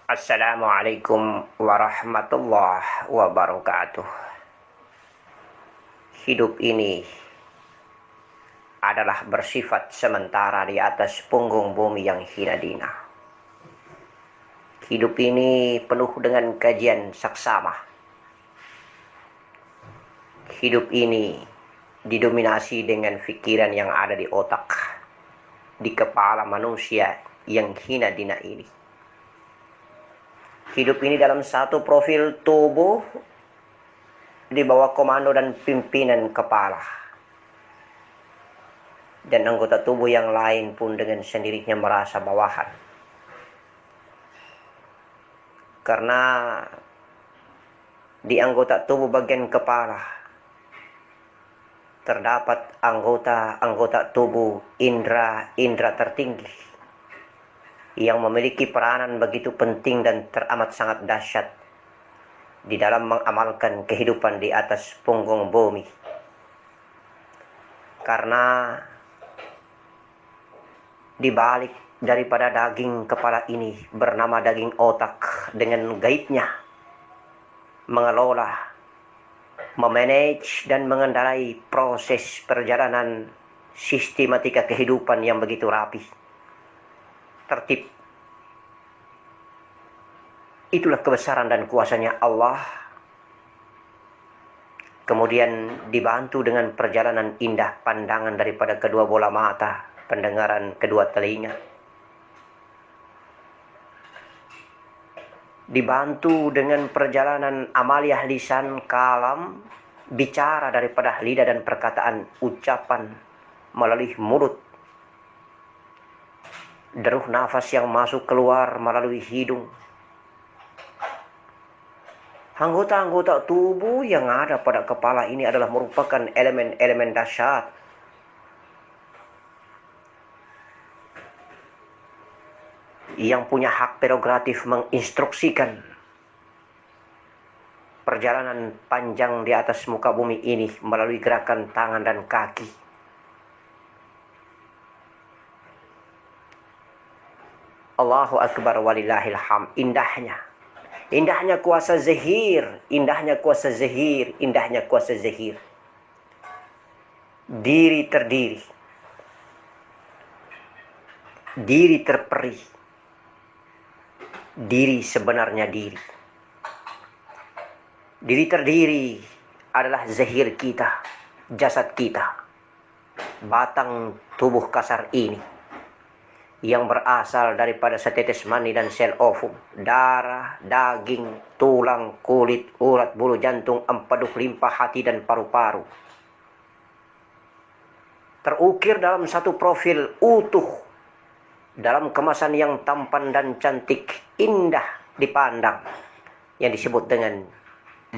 Assalamualaikum warahmatullahi wabarakatuh. Hidup ini adalah bersifat sementara di atas punggung bumi yang hina dina. Hidup ini penuh dengan kajian saksama. Hidup ini didominasi dengan pikiran yang ada di otak, di kepala manusia yang hina dina ini. Hidup ini dalam satu profil tubuh di bawah komando dan pimpinan kepala. Dan anggota tubuh yang lain pun dengan sendirinya merasa bawahan. Karena di anggota tubuh bagian kepala terdapat anggota tubuh indra tertinggi yang memiliki peranan begitu penting dan teramat sangat dahsyat di dalam mengamalkan kehidupan di atas punggung bumi. Karena di balik daripada daging kepala ini bernama daging otak dengan gaibnya mengelola, memanage dan mengendarai proses perjalanan sistematika kehidupan yang begitu rapi, tertib. Itulah kebesaran dan kuasanya Allah. Kemudian dibantu dengan perjalanan indah pandangan daripada kedua bola mata, pendengaran kedua telinga. Dibantu dengan perjalanan amaliyah lisan kalam, bicara daripada lidah dan perkataan ucapan melalui mulut. Deruh nafas yang masuk keluar melalui hidung. Anggota-anggota tubuh yang ada pada kepala ini adalah merupakan elemen-elemen dahsyat yang punya hak prerogatif menginstruksikan perjalanan panjang di atas muka bumi ini melalui gerakan tangan dan kaki. Allahu Akbar walillahil hamd. Indahnya kuasa zahir, indahnya kuasa zahir, indahnya kuasa zahir. Diri terdiri, diri terperi, diri sebenarnya diri. Diri terdiri adalah zahir kita, jasad kita, batang tubuh kasar ini yang berasal daripada setetes mani dan sel ovum, darah, daging, tulang, kulit, urat, bulu, jantung, empedu, limpa, hati, dan paru-paru. Terukir dalam satu profil utuh, dalam kemasan yang tampan dan cantik, indah dipandang, yang disebut dengan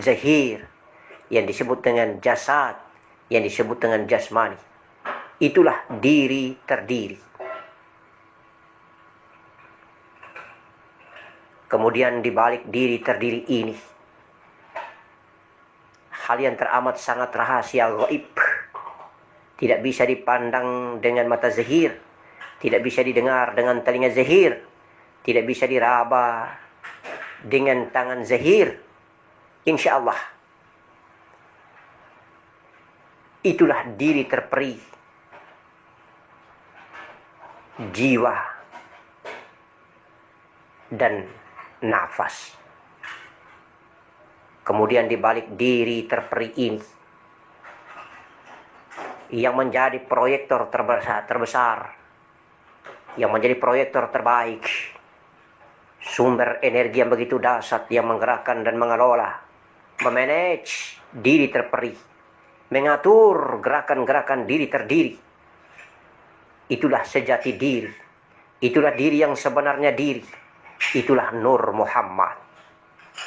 zahir, yang disebut dengan jasad, yang disebut dengan jasmani. Itulah diri terdiri. Kemudian di balik diri terdiri ini, hal yang teramat sangat rahasia gaib, tidak bisa dipandang dengan mata zahir, tidak bisa didengar dengan telinga zahir, tidak bisa diraba dengan tangan zahir. Insya Allah, itulah diri terperi, jiwa dan nafas. Kemudian di balik diri terperi ini yang menjadi proyektor terbesar, yang menjadi proyektor terbaik, sumber energi yang begitu dahsyat yang menggerakkan dan mengelola, memanage diri terperi, mengatur gerakan-gerakan diri terdiri. Itulah sejati diri, itulah diri yang sebenarnya diri. Itulah Nur Muhammad,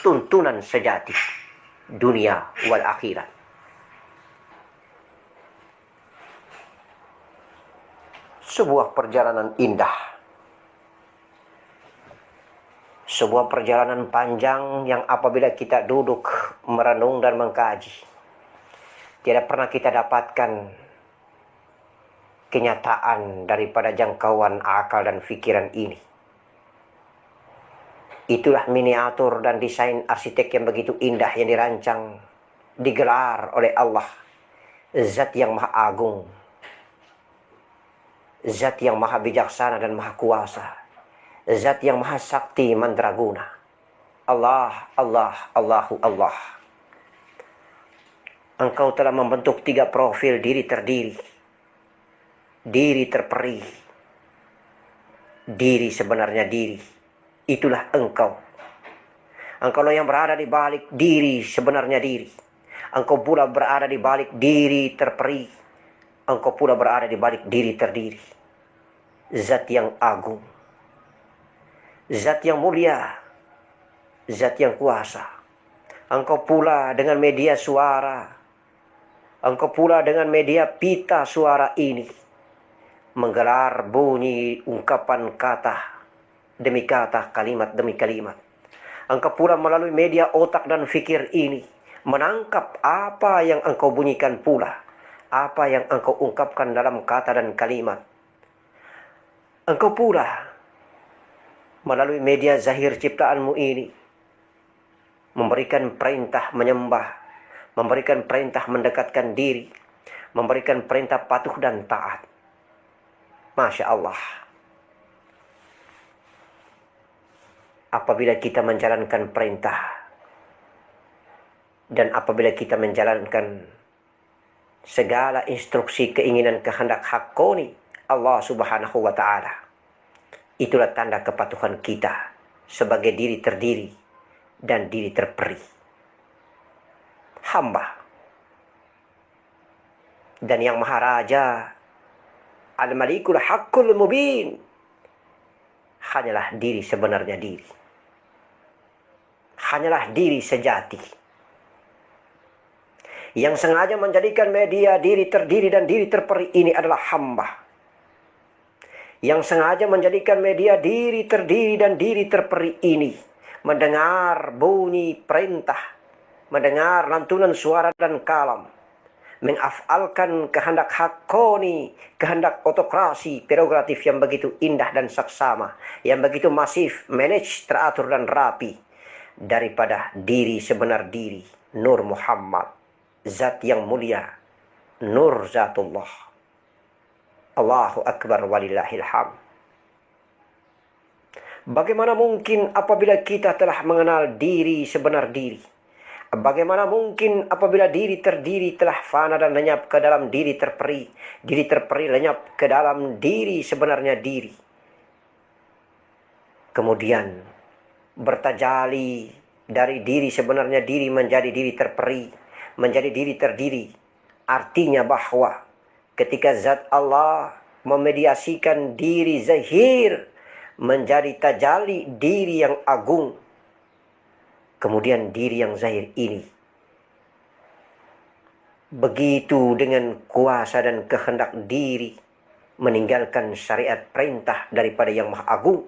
tuntunan sejati dunia wal akhirat. Sebuah perjalanan indah, sebuah perjalanan panjang yang apabila kita duduk merenung dan mengkaji, tidak pernah kita dapatkan kenyataan daripada jangkauan akal dan pikiran ini. Itulah miniatur dan desain arsitek yang begitu indah yang dirancang, digelar oleh Allah, Zat yang Maha Agung, Zat yang Maha Bijaksana dan Maha Kuasa, Zat yang Maha Sakti Mandraguna. Allah, Allah, Allahu Allah. Engkau telah membentuk 3 profil diri terdiri, diri terperi, diri sebenarnya diri. Itulah engkau. Engkau yang berada di balik diri sebenarnya diri. Engkau pula berada di balik diri terperi. Engkau pula berada di balik diri terdiri. Zat yang agung, Zat yang mulia, Zat yang kuasa. Engkau pula dengan media suara, engkau pula dengan media pita suara ini menggelar bunyi ungkapan kata demi kata, kalimat demi kalimat. Engkau pula melalui media otak dan fikir ini menangkap apa yang engkau bunyikan pula, apa yang engkau ungkapkan dalam kata dan kalimat. Engkau pula melalui media zahir ciptaanmu ini memberikan perintah menyembah, memberikan perintah mendekatkan diri, memberikan perintah patuh dan taat. Masya Allah. Apabila kita menjalankan perintah dan apabila kita menjalankan segala instruksi, keinginan, kehendak hakoni Allah Subhanahu wa Ta'ala, itulah tanda kepatuhan kita sebagai diri terdiri dan diri terperi, hamba. Dan yang Maharaja Al-Malikul Haqqul Mubin hanyalah diri sebenarnya diri, hanyalah diri sejati, yang sengaja menjadikan media diri terdiri dan diri terperi ini adalah hamba, yang sengaja menjadikan media diri terdiri dan diri terperi ini mendengar bunyi perintah, mendengar lantunan suara dan kalam, mengafalkan kehendak hakoni, kehendak otokrasi, prerogatif yang begitu indah dan saksama, yang begitu masif, manage, teratur dan rapi, daripada diri sebenar diri, Nur Muhammad, Zat yang mulia, Nur Zatullah. Allahu Akbar walillahil hamd. Bagaimana mungkin apabila kita telah mengenal diri sebenar diri? Bagaimana mungkin apabila diri terdiri telah fana dan lenyap ke dalam diri terperi lenyap ke dalam diri sebenarnya diri, kemudian bertajali dari diri sebenarnya diri menjadi diri terperi, menjadi diri terdiri. Artinya bahwa ketika Zat Allah memediasikan diri zahir menjadi tajali diri yang agung, kemudian diri yang zahir ini begitu dengan kuasa dan kehendak diri meninggalkan syariat perintah daripada yang Maha Agung,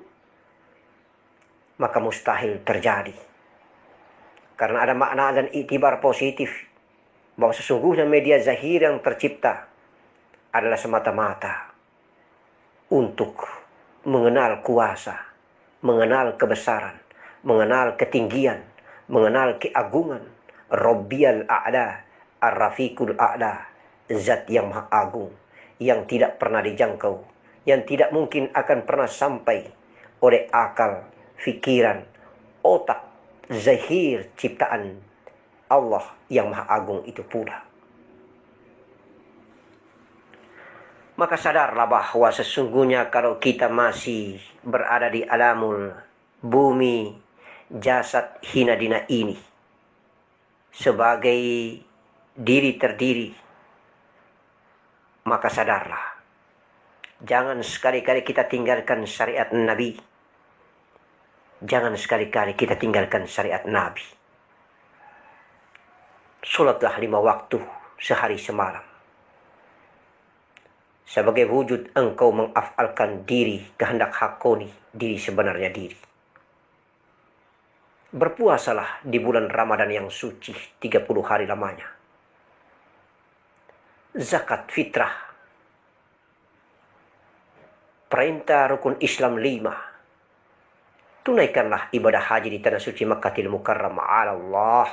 maka mustahil terjadi. Karena ada makna dan iktibar positif bahwa sesungguhnya media zahir yang tercipta adalah semata-mata untuk mengenal kuasa, mengenal kebesaran, mengenal ketinggian, mengenal keagungan. Rabbiyal A'la, Ar-Rafiqul A'la, Zat yang Maha Agung, yang tidak pernah dijangkau, yang tidak mungkin akan pernah sampai oleh akal, fikiran, otak, zahir ciptaan Allah yang Maha Agung itu pula. Maka sadarlah bahwa sesungguhnya kalau kita masih berada di alamul bumi jasad hina dina ini sebagai diri terdiri, maka sadarlah, jangan sekali-kali kita tinggalkan syariat Nabi. Jangan sekali-kali kita tinggalkan syariat Nabi. Salatlah 5 waktu sehari semalam, sebagai wujud engkau mengafalkan diri, kehendak hakoni, diri sebenarnya diri. Berpuasalah di bulan Ramadan yang suci 30 hari lamanya. Zakat fitrah, perintah rukun Islam 5, tunaikanlah ibadah haji di tanah suci Makkahil Mukarramah. Allah,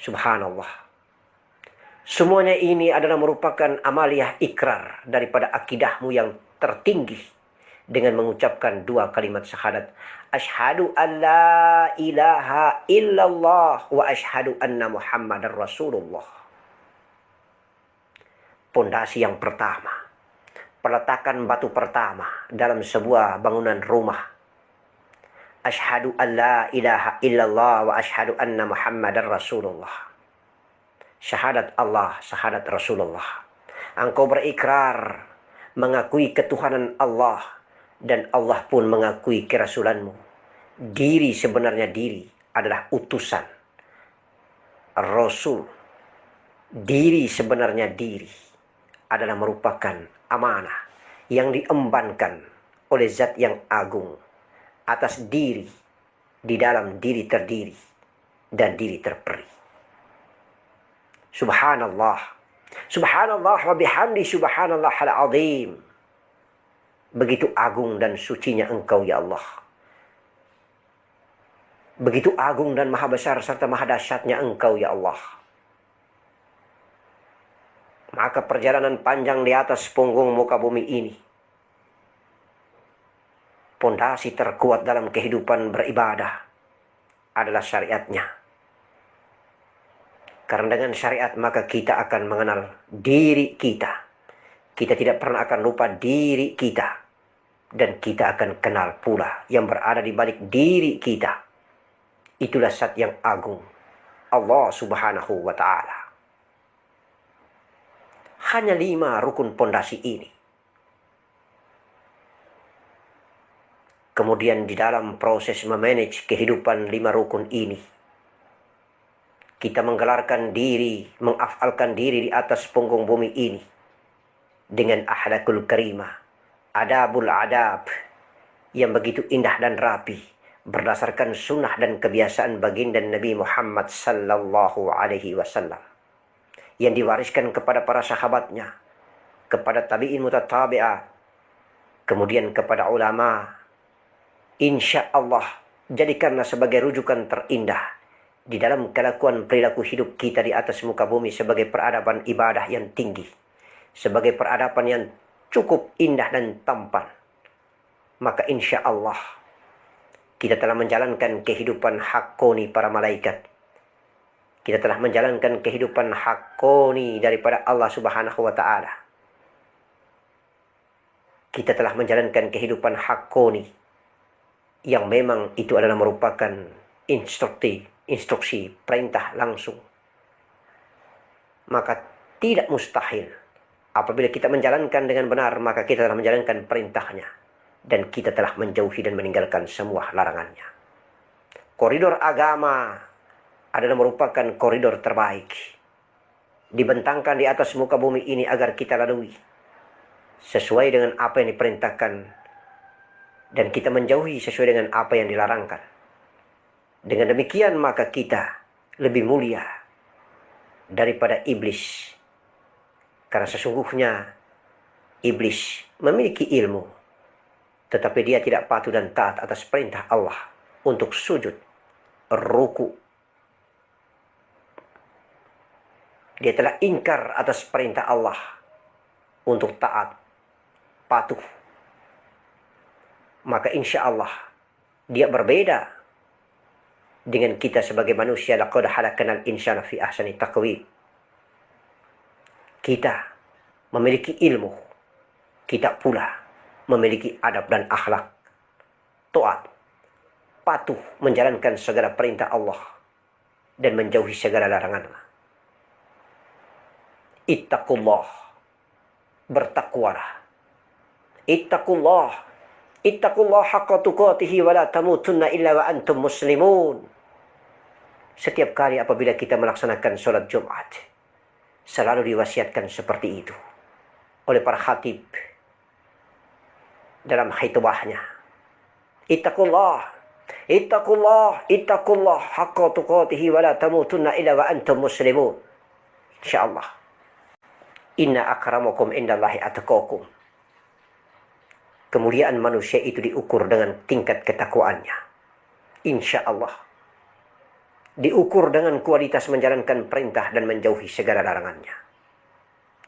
subhanallah. Semuanya ini adalah merupakan amaliyah ikrar daripada akidahmu yang tertinggi dengan mengucapkan dua kalimat syahadat. Asyhadu an la ilaha illallah wa asyhadu anna Muhammadar Rasulullah. Pondasi yang pertama, peletakan batu pertama dalam sebuah bangunan rumah. Asyhadu an la ilaha illallah wa asyhadu anna Muhammadar Rasulullah. Syahadat Allah, syahadat Rasulullah. Engkau berikrar mengakui ketuhanan Allah dan Allah pun mengakui kerasulanmu. Diri sebenarnya diri adalah utusan Rasul. Diri sebenarnya diri adalah merupakan amanah yang diembankan oleh zat yang agung atas diri di dalam diri terdiri dan diri terperi. Subhanallah, subhanallah wa bihamdi subhanallahal azim. Begitu agung dan sucinya engkau ya Allah. Begitu agung dan maha besar serta maha dahsyatnya engkau ya Allah. Maka perjalanan panjang di atas punggung muka bumi ini, pondasi terkuat dalam kehidupan beribadah adalah syariatnya. Karena dengan syariat maka kita akan mengenal diri kita. Kita tidak pernah akan lupa diri kita. Dan kita akan kenal pula yang berada di balik diri kita. Itulah zat yang agung, Allah subhanahu wa ta'ala. Hanya 5 rukun pondasi ini. Kemudian di dalam proses memanage kehidupan 5 rukun ini, kita menggelarkan diri, mengafalkan diri di atas punggung bumi ini dengan akhlakul karimah, adabul adab yang begitu indah dan rapi berdasarkan sunnah dan kebiasaan baginda Nabi Muhammad sallallahu alaihi wasallam yang diwariskan kepada para sahabatnya, kepada tabi'in mutatabi'ah, kemudian kepada ulama. Insya Allah jadikanlah sebagai rujukan terindah di dalam kelakuan perilaku hidup kita di atas muka bumi sebagai peradaban ibadah yang tinggi, sebagai peradaban yang cukup indah dan tampan. Maka insya Allah kita telah menjalankan kehidupan hakoni para malaikat. Kita telah menjalankan kehidupan hakoni daripada Allah subhanahu wa ta'ala. Kita telah menjalankan kehidupan hakoni yang memang itu adalah merupakan instruksi, perintah langsung. Maka tidak mustahil apabila kita menjalankan dengan benar, maka kita telah menjalankan perintahnya dan kita telah menjauhi dan meninggalkan semua larangannya. Koridor agama adalah merupakan koridor terbaik, dibentangkan di atas muka bumi ini agar kita lalui sesuai dengan apa yang diperintahkan dan kita menjauhi sesuai dengan apa yang dilarangkan. Dengan demikian maka kita lebih mulia daripada iblis. Karena sesungguhnya iblis memiliki ilmu, tetapi dia tidak patuh dan taat atas perintah Allah untuk sujud, ruku. Dia telah ingkar atas perintah Allah untuk taat, patuh. Maka insya Allah dia berbeda dengan kita sebagai manusia. Laqad khalaqnal insana fi ahsani taqwim. Kita memiliki ilmu, kita pula memiliki adab dan akhlak, taat, patuh menjalankan segala perintah Allah dan menjauhi segala larangan. Ittaqullah, bertakwalah. Ittaqullah, ittaqullah haqqa tuqatih wa la tamutunna illa wa antum muslimun. Setiap kali apabila kita melaksanakan sholat Jumat, selalu diwasiatkan seperti itu oleh para khatib dalam khitbahnya. Ittaqullah, ittaqullah, ittaqullah haqqa tuqatih wa la tamutunna illa wa antum muslimun. Insyaallah. Inna akramakum indallahi atqakum. Kemuliaan manusia itu diukur dengan tingkat ketakwaannya. Insya Allah. Diukur dengan kualitas menjalankan perintah dan menjauhi segala larangannya.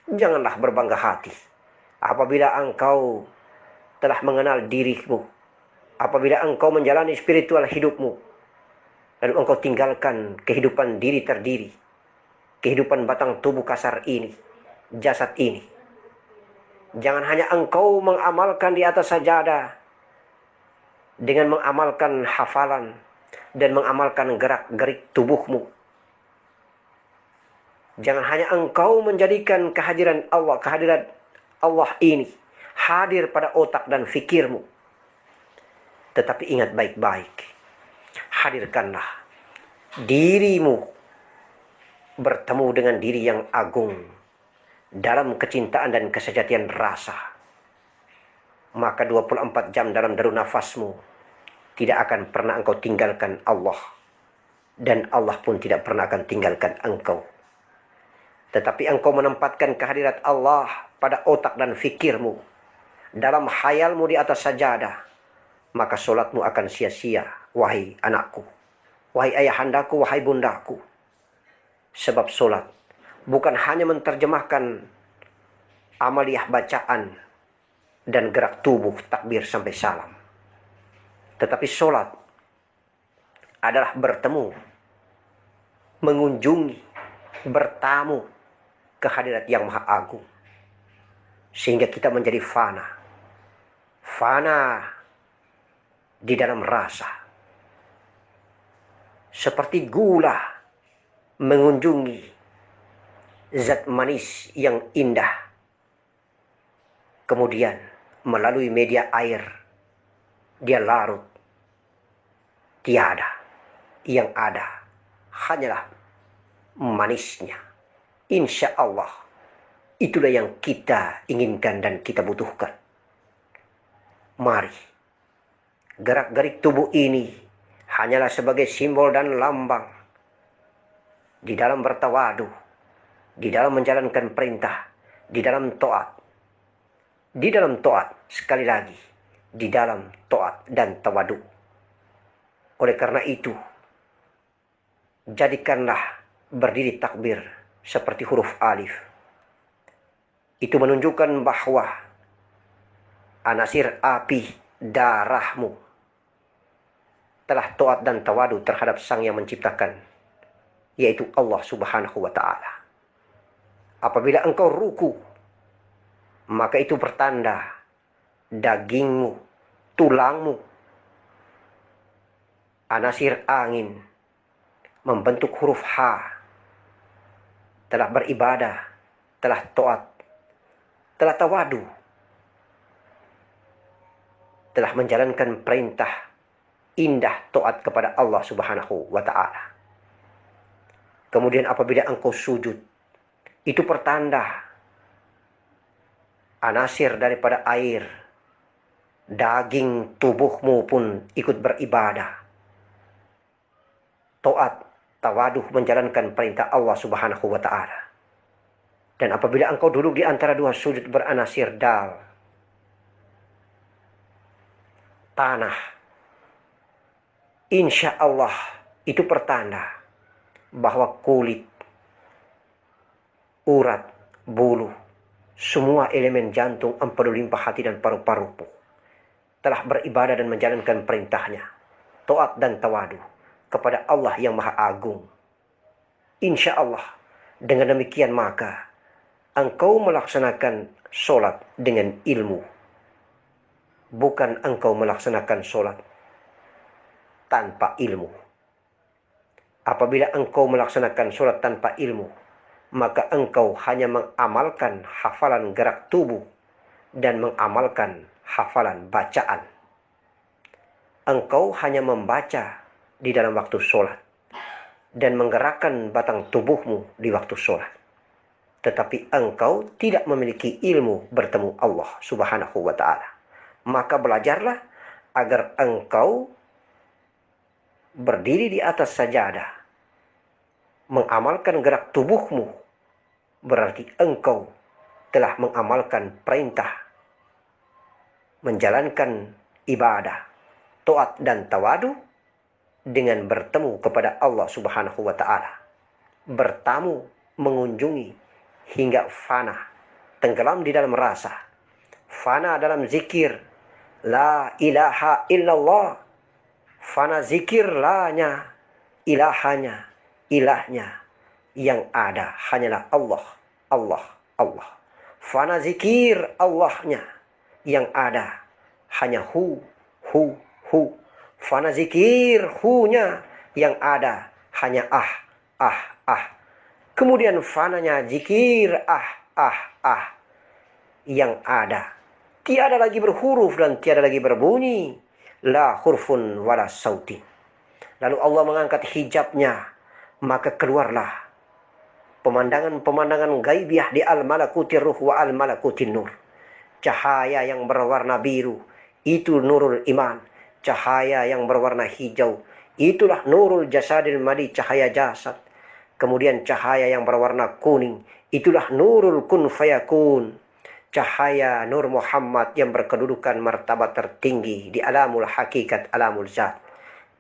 Janganlah berbangga hati apabila engkau telah mengenal dirimu, apabila engkau menjalani spiritual hidupmu, lalu engkau tinggalkan kehidupan diri terdiri, kehidupan batang tubuh kasar ini, jasad ini. Jangan hanya engkau mengamalkan di atas sajadah dengan mengamalkan hafalan dan mengamalkan gerak-gerik tubuhmu. Jangan hanya engkau menjadikan kehadiran Allah ini hadir pada otak dan fikirmu. Tetapi ingat baik-baik, hadirkanlah dirimu bertemu dengan diri yang agung dalam kecintaan dan kesejatian rasa. Maka 24 jam dalam deru nafasmu tidak akan pernah engkau tinggalkan Allah, dan Allah pun tidak pernah akan tinggalkan engkau. Tetapi engkau menempatkan kehadirat Allah pada otak dan fikirmu, dalam khayalmu di atas sajadah, maka solatmu akan sia-sia, wahai anakku, wahai ayahandaku, wahai bundaku. Sebab solat bukan hanya menerjemahkan amaliyah bacaan dan gerak tubuh takbir sampai salam. Tetapi solat adalah bertemu, mengunjungi, bertamu kehadirat yang maha agung. Sehingga kita menjadi fana. Fana di dalam rasa. Seperti gula mengunjungi zat manis yang indah. Kemudian melalui media air dia larut. Tiada. Yang ada hanyalah manisnya. Insya Allah itulah yang kita inginkan dan kita butuhkan. Mari, gerak-gerik tubuh ini hanyalah sebagai simbol dan lambang di dalam bertawadu, di dalam menjalankan perintah, di dalam taat. Di dalam taat, sekali lagi, di dalam taat dan tawadu. Oleh karena itu, jadikanlah berdiri takbir seperti huruf alif. Itu menunjukkan bahwa anasir api darahmu telah taat dan tawadu terhadap Sang yang menciptakan, yaitu Allah Subhanahu wa Ta'ala. Apabila engkau ruku, maka itu pertanda dagingmu, tulangmu, anasir angin membentuk huruf H, telah beribadah, telah taat, telah tawadu, telah menjalankan perintah indah taat kepada Allah Subhanahu wa Ta'ala. Kemudian apabila engkau sujud, itu pertanda anasir daripada air, daging tubuhmu pun ikut beribadah, taat, tawaduh menjalankan perintah Allah Subhanahu wa Ta'ala. Dan apabila engkau duduk di antara dua sujud beranasir dal, tanah, insya Allah itu pertanda bahwa kulit, urat, bulu, semua elemen jantung, empedu, limpa, hati, dan paru-parumu telah beribadah dan menjalankan perintahnya, taat dan tawadu kepada Allah yang Maha Agung. Insya Allah, dengan demikian maka engkau melaksanakan solat dengan ilmu. Bukan engkau melaksanakan solat tanpa ilmu. Apabila engkau melaksanakan solat tanpa ilmu, maka engkau hanya mengamalkan hafalan gerak tubuh dan mengamalkan hafalan bacaan. Engkau hanya membaca di dalam waktu sholat dan menggerakkan batang tubuhmu di waktu sholat. Tetapi engkau tidak memiliki ilmu bertemu Allah Subhanahu wa Ta'ala. Maka belajarlah agar engkau berdiri di atas sajadah, mengamalkan gerak tubuhmu, berarti engkau telah mengamalkan perintah menjalankan ibadah, taat dan tawadu dengan bertemu kepada Allah Subhanahu wa taala. Bertamu, mengunjungi hingga fana, tenggelam di dalam rasa, fana dalam zikir la ilaha illallah, fana zikir la-nya, ilahanya, ilahnya, yang ada hanyalah Allah, Allah, Allah. Fana zikir Allahnya, yang ada hanya hu, hu, hu. Fana zikir hu-nya, yang ada hanya ah, ah. Kemudian fananya zikir ah. Yang ada tiada lagi berhuruf dan tiada lagi berbunyi. La hurfun wala sautin. Lalu Allah mengangkat hijabnya, maka keluarlah pemandangan-pemandangan gaibiah di al-malakutir ruh wa al-malakutin nur. Cahaya yang berwarna biru, itu nurul iman. Cahaya yang berwarna hijau, itulah nurul jasadil madi, cahaya jasad. Kemudian cahaya yang berwarna kuning, itulah nurul kun fayakun. Cahaya Nur Muhammad yang berkedudukan martabat tertinggi di alamul hakikat, alamul zat.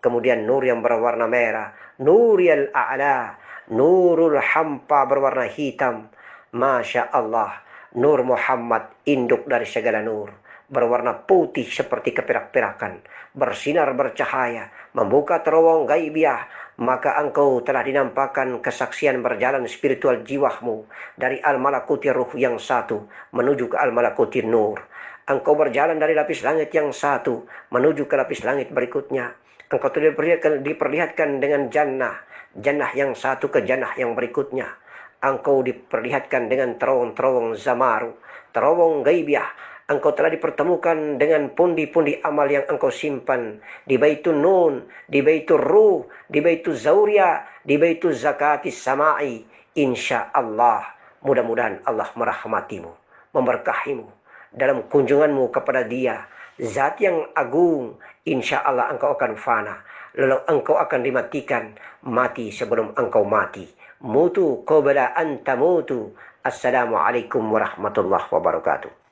Kemudian nur yang berwarna merah, nuril a'la, nurul hampa berwarna hitam. Masya Allah, Nur Muhammad induk dari segala nur, berwarna putih seperti keperak-perakan, bersinar bercahaya, membuka terowong gaibiah. Maka engkau telah dinampakkan kesaksian berjalan spiritual jiwamu dari al-malakuti ruh yang satu menuju ke al-malakuti nur. Engkau berjalan dari lapis langit yang satu menuju ke lapis langit berikutnya. Engkau diperlihatkan dengan jannah yang satu ke jannah yang berikutnya. Engkau diperlihatkan dengan terowong-terowong zamaru, terowong gaibiah. Engkau telah dipertemukan dengan pundi-pundi amal yang engkau simpan di Baitun Nun, di Baitur Ruh, di Baitul Zauria, di Baitul Zakatis Samai. Insya Allah, mudah-mudahan Allah merahmatimu, memberkahimu dalam kunjunganmu kepada Dia, Zat yang agung. Insya Allah engkau akan fana, lalu engkau akan dimatikan, mati sebelum engkau mati. Mutu qabla an tamutu. Assalamualaikum warahmatullahi wabarakatuh.